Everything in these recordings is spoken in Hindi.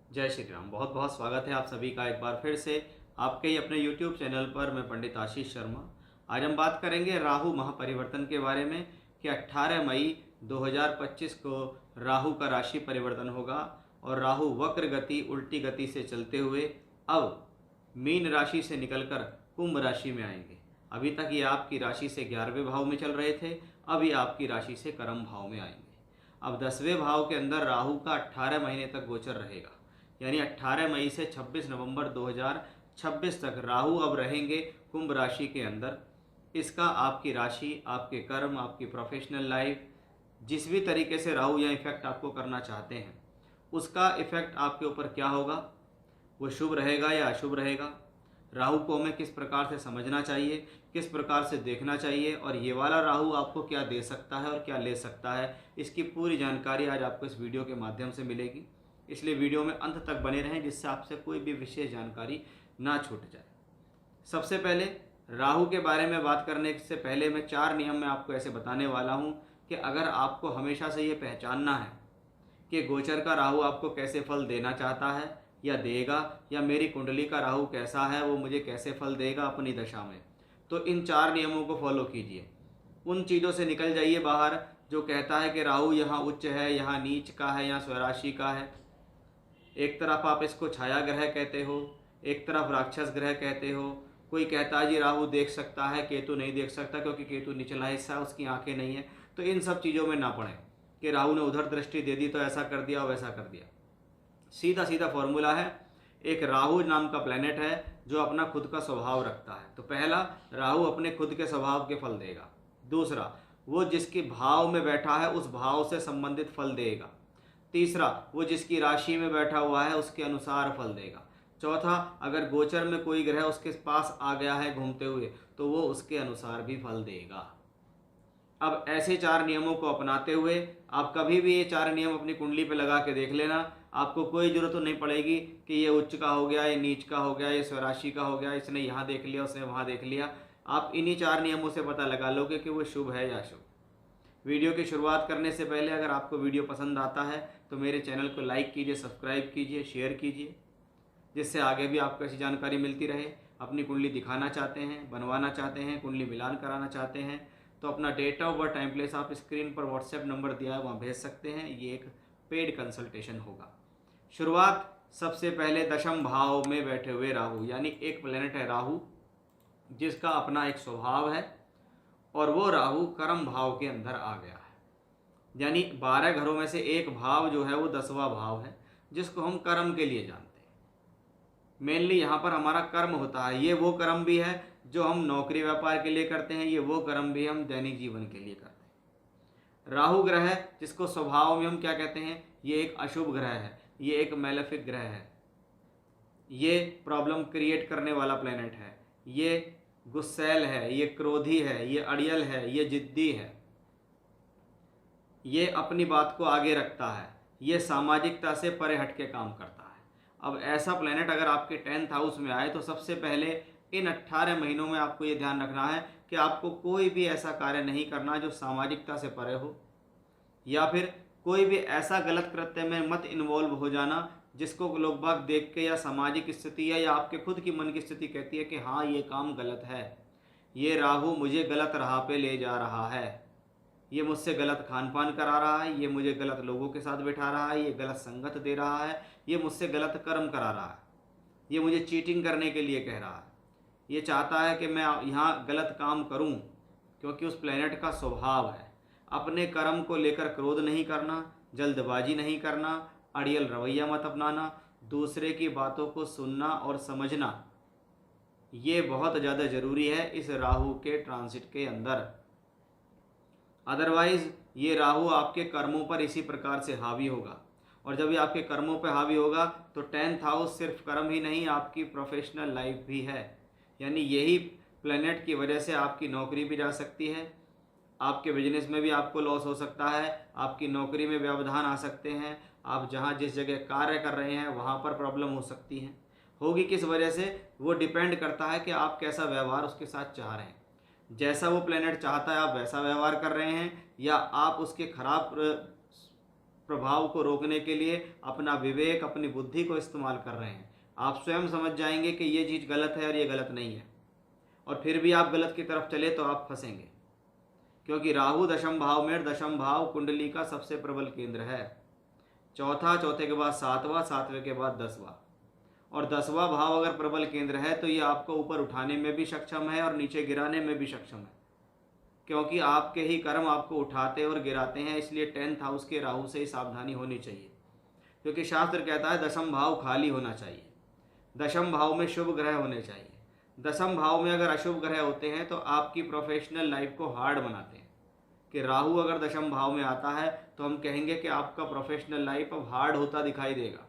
जय श्री राम। बहुत बहुत स्वागत है आप सभी का एक बार फिर से आपके ही अपने YouTube चैनल पर। मैं पंडित आशीष शर्मा। आज हम बात करेंगे राहु महापरिवर्तन के बारे में कि 18 मई 2025 को राहु का राशि परिवर्तन होगा और राहु वक्र गति उल्टी गति से चलते हुए अब मीन राशि से निकलकर कुंभ राशि में आएंगे। अभी तक ये आपकी राशि से 11वें भाव में चल रहे थे, अब ये आपकी राशि से कर्म भाव में आएंगे। अब 10वें भाव के अंदर राहु का 18 महीने तक गोचर रहेगा, यानी 18 मई से 26 नवंबर 2026 तक राहु अब रहेंगे कुंभ राशि के अंदर। इसका आपकी राशि, आपके कर्म, आपकी प्रोफेशनल लाइफ, जिस भी तरीके से राहु यह इफेक्ट आपको करना चाहते हैं उसका इफेक्ट आपके ऊपर क्या होगा, वो शुभ रहेगा या अशुभ रहेगा, राहु को हमें किस प्रकार से समझना चाहिए, किस प्रकार से देखना चाहिए और ये वाला राहु आपको क्या दे सकता है और क्या ले सकता है, इसकी पूरी जानकारी आज आपको इस वीडियो के माध्यम से मिलेगी। इसलिए वीडियो में अंत तक बने रहें जिससे आपसे कोई भी विशेष जानकारी ना छूट जाए। सबसे पहले राहु के बारे में बात करने से पहले मैं 4 नियम में आपको ऐसे बताने वाला हूँ कि अगर आपको हमेशा से ये पहचानना है कि गोचर का राहु आपको कैसे फल देना चाहता है या देगा, या मेरी कुंडली का राहु कैसा है वो मुझे कैसे फल देगा अपनी दशा में, तो इन 4 नियमों को फॉलो कीजिए। उन चीज़ों से निकल जाइए बाहर जो कहता है कि राहु यहाँ उच्च है, यहाँ नीच का है, यहाँ स्वराशि का है। एक तरफ आप इसको छाया ग्रह कहते हो, एक तरफ राक्षस ग्रह कहते हो। कोई कहता है जी राहु देख सकता है, केतु नहीं देख सकता क्योंकि केतु निचला हिस्सा है, उसकी आंखें नहीं है। तो इन सब चीज़ों में ना पड़ें कि राहु ने उधर दृष्टि दे दी तो ऐसा कर दिया और वैसा कर दिया। सीधा सीधा फॉर्मूला है, एक राहु नाम का प्लेनेट है जो अपना खुद का स्वभाव रखता है। तो पहला, राहु अपने खुद के स्वभाव के फल देगा। दूसरा, वो जिसके भाव में बैठा है उस भाव से संबंधित फल देगा। तीसरा, वो जिसकी राशि में बैठा हुआ है उसके अनुसार फल देगा। चौथा, अगर गोचर में कोई ग्रह उसके पास आ गया है घूमते हुए तो वो उसके अनुसार भी फल देगा। अब ऐसे 4 नियमों को अपनाते हुए आप कभी भी ये 4 नियम अपनी कुंडली पे लगा के देख लेना। आपको कोई ज़रूरत तो नहीं पड़ेगी कि ये उच्च का हो गया, ये नीच का हो गया, ये स्वराशि का हो गया, इसने यहाँ देख लिया, उसने वहाँ देख लिया। आप इन्हीं 4 नियमों से पता लगा लोगे कि वो शुभ है या अशुभ। वीडियो की शुरुआत करने से पहले अगर आपको वीडियो पसंद आता है तो मेरे चैनल को लाइक कीजिए, सब्सक्राइब कीजिए, शेयर कीजिए, जिससे आगे भी आपको ऐसी जानकारी मिलती रहे। अपनी कुंडली दिखाना चाहते हैं, बनवाना चाहते हैं, कुंडली मिलान कराना चाहते हैं तो अपना date of birth, time, place आप स्क्रीन पर व्हाट्सएप नंबर दिया है वहाँ भेज सकते हैं। ये एक पेड कंसल्टेशन होगा। शुरुआत सबसे पहले दशम भाव में बैठे हुए राहु, यानी एक प्लेनेट है राहु जिसका अपना एक स्वभाव है और वो राहु कर्म भाव के अंदर आ गया है। यानी 12 घरों में से एक भाव जो है वो 10वां भाव है जिसको हम कर्म के लिए जानते हैं। मेनली यहाँ पर हमारा कर्म होता है। ये वो कर्म भी है जो हम नौकरी व्यापार के लिए करते हैं, ये वो कर्म भी हम दैनिक जीवन के लिए करते हैं। राहु ग्रह जिसको स्वभाव में हम क्या कहते हैं, ये एक अशुभ ग्रह है, ये एक मैलेफिक ग्रह है, ये प्रॉब्लम क्रिएट करने वाला प्लेनेट है, ये गुस्सैल है, ये क्रोधी है, ये अड़ियल है, ये जिद्दी है, ये अपनी बात को आगे रखता है, ये सामाजिकता से परे हट के काम करता है। अब ऐसा प्लेनेट अगर आपके 10th हाउस में आए तो सबसे पहले इन 18 महीनों में आपको ये ध्यान रखना है कि आपको कोई भी ऐसा कार्य नहीं करना जो सामाजिकता से परे हो, या फिर कोई भी ऐसा गलत कृत्य में मत इन्वॉल्व हो जाना जिसको लोग बाग देख के या सामाजिक स्थिति या आपके खुद की मन की स्थिति कहती है कि हाँ ये काम गलत है, ये राहु मुझे गलत राह पे ले जा रहा है, ये मुझसे गलत खान पान करा रहा है, ये मुझे गलत लोगों के साथ बैठा रहा है, ये गलत संगत दे रहा है, ये मुझसे गलत कर्म करा रहा है, ये मुझे चीटिंग करने के लिए कह रहा है, ये चाहता है कि मैं यहाँ गलत काम करूँ, क्योंकि उस प्लेनेट का स्वभाव है अपने कर्म को लेकर क्रोध नहीं करना, जल्दबाजी नहीं करना, अड़ियल रवैया मत अपनाना, दूसरे की बातों को सुनना और समझना, ये बहुत ज़्यादा ज़रूरी है इस राहु के ट्रांसिट के अंदर। अदरवाइज़ ये राहु आपके कर्मों पर इसी प्रकार से हावी होगा, और जब ये आपके कर्मों पर हावी होगा तो 10th हाउस सिर्फ कर्म ही नहीं, आपकी प्रोफेशनल लाइफ भी है। यानी यही प्लेनेट की वजह से आपकी नौकरी भी जा सकती है, आपके बिजनेस में भी आपको लॉस हो सकता है, आपकी नौकरी में व्यवधान आ सकते हैं, आप जहाँ जिस जगह कार्य कर रहे हैं वहाँ पर प्रॉब्लम हो सकती है। होगी किस वजह से, वो डिपेंड करता है कि आप कैसा व्यवहार उसके साथ चाह रहे हैं। जैसा वो प्लेनेट चाहता है आप वैसा व्यवहार कर रहे हैं, या आप उसके खराब प्रभाव को रोकने के लिए अपना विवेक, अपनी बुद्धि को इस्तेमाल कर रहे हैं। आप स्वयं समझ जाएंगे कि ये चीज़ गलत है और ये गलत नहीं है, और फिर भी आप गलत की तरफ चले तो आप फंसेंगे, क्योंकि राहु दशम भाव में, दशम भाव कुंडली का सबसे प्रबल केंद्र है। चौथा, चौथे के बाद सातवां, सातवें के बाद 10वां, और 10वां भाव अगर प्रबल केंद्र है तो ये आपको ऊपर उठाने में भी सक्षम है और नीचे गिराने में भी सक्षम है, क्योंकि आपके ही कर्म आपको उठाते और गिराते हैं। इसलिए 10th हाउस के राहु से ही सावधानी होनी चाहिए, क्योंकि शास्त्र कहता है दशम भाव खाली होना चाहिए, दशम भाव में शुभ ग्रह होने चाहिए। दशम भाव में अगर अशुभ ग्रह होते हैं तो आपकी प्रोफेशनल लाइफ को हार्ड बनाते हैं। कि राहु अगर दशम भाव में आता है तो हम कहेंगे कि आपका प्रोफेशनल लाइफ अब हार्ड होता दिखाई देगा।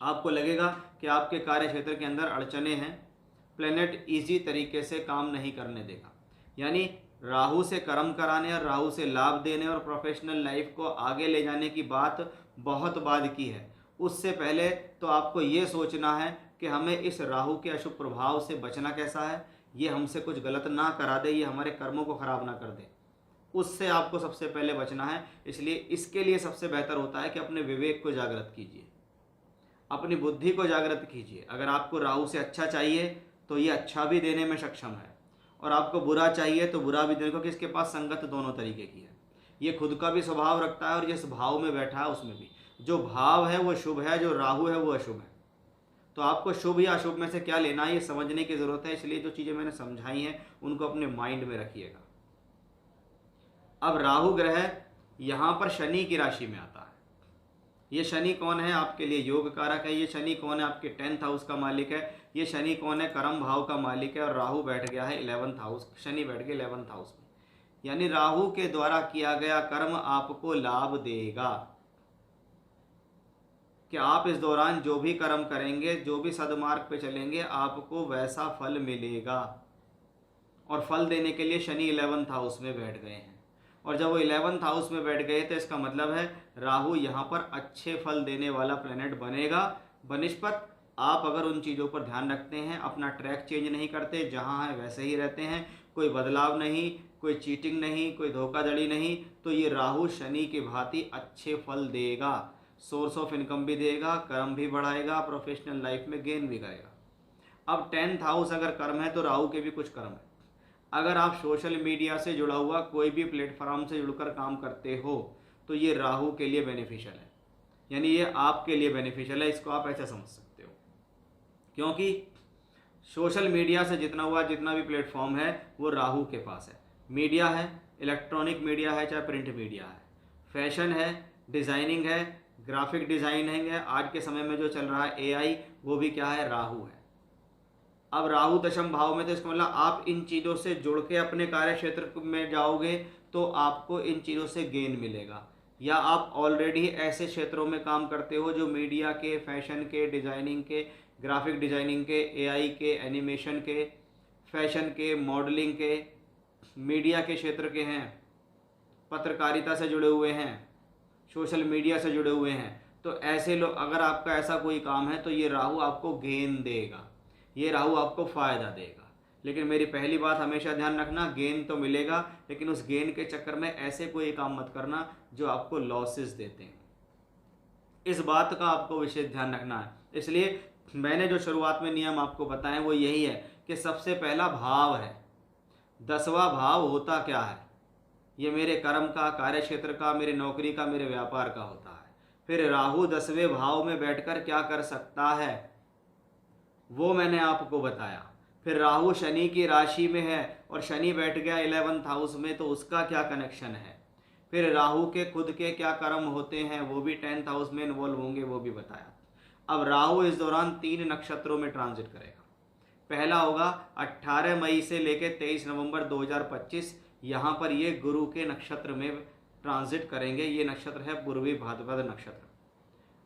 आपको लगेगा कि आपके कार्य क्षेत्र के अंदर अड़चने हैं, प्लेनेट इजी तरीके से काम नहीं करने देगा। यानी राहु से कर्म कराने और राहु से लाभ देने और प्रोफेशनल लाइफ को आगे ले जाने की बात बहुत बाद की है। उससे पहले तो आपको ये सोचना है कि हमें इस राहु के अशुभ प्रभाव से बचना कैसा है, ये हमसे कुछ गलत ना करा दे, ये हमारे कर्मों को खराब ना कर दे, उससे आपको सबसे पहले बचना है। इसलिए इसके लिए सबसे बेहतर होता है कि अपने विवेक को जागृत कीजिए, अपनी बुद्धि को जागृत कीजिए। अगर आपको राहु से अच्छा चाहिए तो ये अच्छा भी देने में सक्षम है, और आपको बुरा चाहिए तो बुरा भी देने को, कि इसके पास संगत दोनों तरीके की है। ये खुद का भी स्वभाव रखता है और जिस भाव में बैठा है उसमें भी, जो भाव है वो शुभ है, जो राहु है वो अशुभ है। तो आपको शुभ या अशुभ में से क्या लेना है ये समझने की जरूरत है। इसलिए जो चीज़ें मैंने समझाई हैं उनको अपने माइंड में रखिएगा। अब राहु ग्रह यहाँ पर शनि की राशि में आता है। ये शनि कौन है? आपके लिए योग कारक है। ये शनि कौन है? आपके 10th हाउस का मालिक है। ये शनि कौन है? कर्म भाव का मालिक है। और राहु बैठ गया है 11th हाउस, शनि बैठ गया 11th हाउस में। यानी राहु के द्वारा किया गया कर्म आपको लाभ देगा, कि आप इस दौरान जो भी कर्म करेंगे, जो भी सदमार्ग पे चलेंगे, आपको वैसा फल मिलेगा। और फल देने के लिए शनि 11th हाउस में बैठ गए हैं, और जब वो 11th हाउस में बैठ गए तो इसका मतलब है राहु यहाँ पर अच्छे फल देने वाला प्लेनेट बनेगा। बनिस्पत आप अगर उन चीज़ों पर ध्यान रखते हैं, अपना ट्रैक चेंज नहीं करते, जहाँ है वैसे ही रहते हैं, कोई बदलाव नहीं, कोई चीटिंग नहीं, कोई धोखाधड़ी नहीं, तो ये राहु शनि की भांति अच्छे फल देगा। सोर्स ऑफ इनकम भी देगा, कर्म भी बढ़ाएगा, प्रोफेशनल लाइफ में गेन भी करेगा। अब 10th हाउस अगर कर्म है तो राहु के भी कुछ कर्म है। अगर आप सोशल मीडिया से जुड़ा हुआ कोई भी प्लेटफॉर्म से जुड़कर काम करते हो तो ये राहु के लिए बेनिफिशियल है, यानी ये आपके लिए बेनिफिशियल है। इसको आप ऐसा समझ सकते हो, क्योंकि सोशल मीडिया से जितना भी प्लेटफॉर्म है वो राहु के पास है। मीडिया है, इलेक्ट्रॉनिक मीडिया है, चाहे प्रिंट मीडिया है, फैशन है, डिज़ाइनिंग है, ग्राफिक डिज़ाइनिंग है, आज के समय में जो चल रहा है एआई, वो भी क्या है? राहु है। अब राहु दशम भाव में, तो इसका मतलब आप इन चीज़ों से जुड़ के अपने कार्य क्षेत्र में जाओगे तो आपको इन चीज़ों से गेन मिलेगा। या आप ऑलरेडी ऐसे क्षेत्रों में काम करते हो जो मीडिया के, फैशन के, डिज़ाइनिंग के, ग्राफिक डिज़ाइनिंग के, एआई के, एनिमेशन के, फैशन के, मॉडलिंग के, मीडिया के क्षेत्र के हैं, पत्रकारिता से जुड़े हुए हैं, सोशल मीडिया से जुड़े हुए हैं, तो ऐसे लोग, अगर आपका ऐसा कोई काम है तो ये राहु आपको गेन देगा, ये राहु आपको फ़ायदा देगा। लेकिन मेरी पहली बात हमेशा ध्यान रखना, गेन तो मिलेगा, लेकिन उस गेन के चक्कर में ऐसे कोई काम मत करना जो आपको लॉसेस देते हैं। इस बात का आपको विशेष ध्यान रखना है। इसलिए मैंने जो शुरुआत में नियम आपको बताए वो यही है कि सबसे पहला भाव है। 10वां भाव होता क्या है? ये मेरे कर्म का, कार्य क्षेत्र का, मेरे नौकरी का, मेरे व्यापार का होता है। फिर राहु 10वें भाव में बैठकर क्या कर सकता है वो मैंने आपको बताया। फिर राहु शनि की राशि में है और शनि बैठ गया 11th हाउस में, तो उसका क्या कनेक्शन है। फिर राहु के खुद के क्या कर्म होते हैं वो भी 10th हाउस में इन्वॉल्व होंगे, वो भी बताया। अब राहु इस दौरान 3 नक्षत्रों में ट्रांजिट करेगा। पहला होगा 18 मई से लेकर 23 नवंबर 2025, यहाँ पर ये गुरु के नक्षत्र में ट्रांजिट करेंगे। ये नक्षत्र है पूर्वी भाद्रपद नक्षत्र।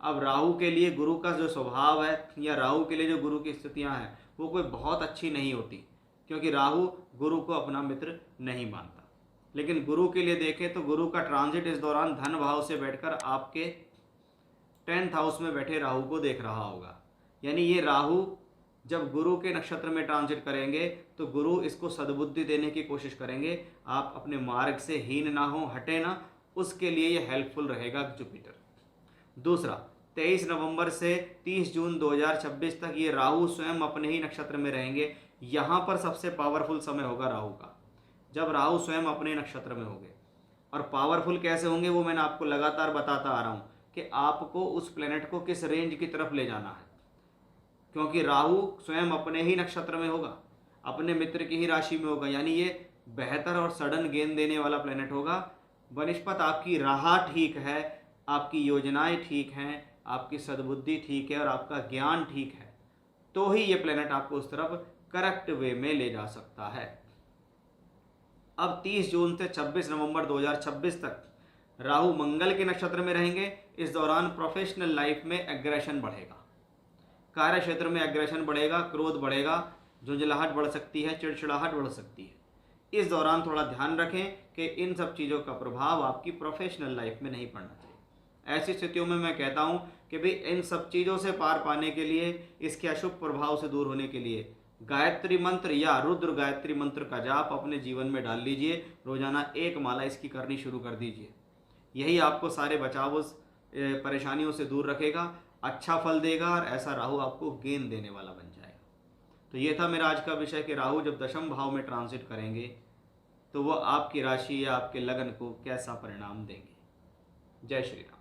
अब राहु के लिए गुरु का जो स्वभाव है, या राहु के लिए जो गुरु की स्थितियां हैं, वो कोई बहुत अच्छी नहीं होती, क्योंकि राहु गुरु को अपना मित्र नहीं मानता। लेकिन गुरु के लिए देखें तो गुरु का ट्रांजिट इस दौरान धन भाव से बैठकर आपके 10th हाउस में बैठे राहु को देख रहा होगा। यानी ये राहु जब गुरु के नक्षत्र में ट्रांजिट करेंगे तो गुरु इसको सद्बुद्धि देने की कोशिश करेंगे। आप अपने मार्ग से हीन ना हो, हटे ना, उसके लिए ये हेल्पफुल रहेगा जुपिटर। दूसरा, 23 नवंबर से 30 जून 2026 तक ये राहु स्वयं अपने ही नक्षत्र में रहेंगे। यहाँ पर सबसे पावरफुल समय होगा राहु का, जब राहु स्वयं अपने नक्षत्र में होंगे। और पावरफुल कैसे होंगे वो मैंने आपको लगातार बताता आ रहा हूँ कि आपको उस प्लेनेट को किस रेंज की तरफ ले जाना है, क्योंकि राहु स्वयं अपने ही नक्षत्र में होगा, अपने मित्र की ही राशि में होगा, यानी ये बेहतर और सडन गेन देने वाला प्लेनेट होगा। बनिस्पत आपकी राह ठीक है, आपकी योजनाएं ठीक हैं, आपकी सद्बुद्धि ठीक है और आपका ज्ञान ठीक है, तो ही ये प्लेनेट आपको उस तरफ करेक्ट वे में ले जा सकता है। अब 30 जून से 26 नवंबर 2026 तक राहु मंगल के नक्षत्र में रहेंगे। इस दौरान प्रोफेशनल लाइफ में एग्रेशन बढ़ेगा, कार्य क्षेत्र में एग्रेशन बढ़ेगा, क्रोध बढ़ेगा, झुंझलाहट बढ़ सकती है, चिड़चिड़ाहट बढ़ सकती है। इस दौरान थोड़ा ध्यान रखें कि इन सब चीज़ों का प्रभाव आपकी प्रोफेशनल लाइफ में नहीं पड़ना चाहिए। ऐसी स्थितियों में मैं कहता हूँ कि भाई इन सब चीज़ों से पार पाने के लिए, इसके अशुभ प्रभाव से दूर होने के लिए गायत्री मंत्र या रुद्र गायत्री मंत्र का जाप अपने जीवन में डाल लीजिए। रोजाना 1 माला इसकी करनी शुरू कर दीजिए। यही आपको सारे बचाव परेशानियों से दूर रखेगा, अच्छा फल देगा और ऐसा राहु आपको गेन देने वाला बन जाएगा। तो ये था मेरा आज का विषय कि राहु जब दशम भाव में ट्रांजिट करेंगे तो वो आपकी राशि या आपके लगन को कैसा परिणाम देंगे। जय श्री राम।